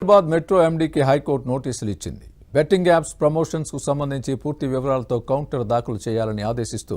Hyderabad metro ఎండీకి high court నోటీసులు ఇచ్చింది. Betting apps promotions కు సంబంధించి పూర్తి వివరాలతో కౌంటర్ దాఖలు చేయాలని ఆదేశిస్తూ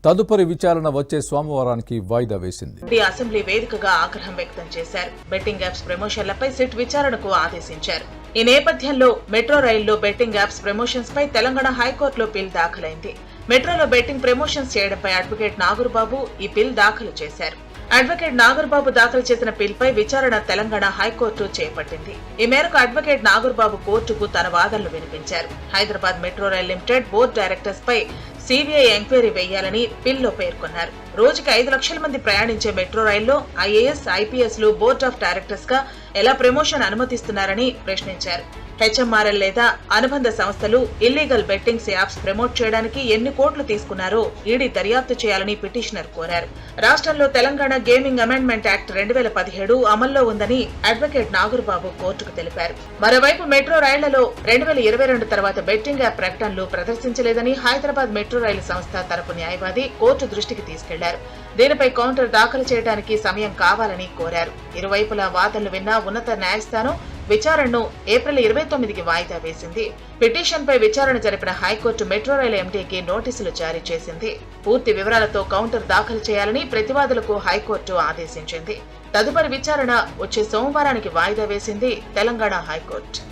తదుపరి విచారణ వచ్చే సోమవారానికి వాయిదా వేసింది. అసెంబ్లీ వేదికగా ఆగ్రహం వ్యక్తం చేశారు. బెట్టింగ్ యాప్స్ ప్రమోషన్లపై సిట్ విచారణకు ఆదేశించారు. ఈ నేపథ్యంలో మెట్రో రైల్లో బెట్టింగ్ యాప్స్ ప్రమోషన్స్ పై తెలంగాణ హైకోర్టులో పిల్ దాఖలైంది. మెట్రోలో బెట్టింగ్ ప్రమోషన్స్ చేయడంపై అడ్వకేట్ నాగూర్బాబు ఈ పిల్ దాఖలు చేశారు. అడ్వకేట్ నాగూర్బాబు దాఖలు చేసిన పిల్పై విచారణ తెలంగాణ హైకోర్టు చేపట్టింది. ఈ మేరకు అడ్వకేట్ నాగూర్బాబు కోర్టుకు తన వాదనలు వినిపించారు. Hyderabad metro rail limited board directors పై సిబిఐ ఎంక్వైరీ వేయాలని పిల్లో పేర్కొన్నారు. రోజుకి 5 లక్షల మంది ప్రయాణించే మెట్రో రైల్లో ఐఏఎస్, ఐపీఎస్ లు బోర్డు ఆఫ్ డైరెక్టర్స్ గా ఎలా ప్రమోషన్ అనుమతిస్తున్నారని ప్రశ్నించారు. హెచ్ఎంఆర్ఎల్ లేదా అనుబంధ సంస్థలు ఇల్లీగల్ బెట్టింగ్స్ యాప్స్ ప్రమోట్ చేయడానికి ఎన్ని కోట్లు తీసుకున్నారో ఈడీ దర్యాప్తు చేయాలని పిటిషనర్ కోరారు. రాష్ట్రంలో తెలంగాణ గేమింగ్ అమెండ్మెంట్ యాక్ట్ 2017 అమల్లో ఉందని అడ్వకేట్ నాగూర్బాబు కోర్టుకు తెలిపారు. మరోవైపు మెట్రో రైళ్లలో 2022 తర్వాత బెట్టింగ్ యాప్ ప్రకటనలు ప్రదర్శించలేదని హైదరాబాద్ మెట్రో రైలు సంస్థ తరపు న్యాయవాది కోర్టు దృష్టికి తీసుకెళ్లారు. దీనిపై కౌంటర్ దాఖలు చేయడానికి సమయం కావాలని కోరారు. ఇరువైపులా వాదనలు విన్న ఉన్నత న్యాయస్థానం విచారణను ఏప్రిల్ 29కి వాయిదా వేసింది. పిటిషన్ పై విచారణ జరిపిన హైకోర్టు మెట్రో రైలు ఎండీకి నోటీసులు జారీ చేసింది. పూర్తి వివరాలతో కౌంటర్ దాఖలు చేయాలని ప్రతివాదులకు హైకోర్టు ఆదేశించింది. తదుపరి విచారణ వచ్చే సోమవారానికి వాయిదా వేసింది తెలంగాణ హైకోర్టు.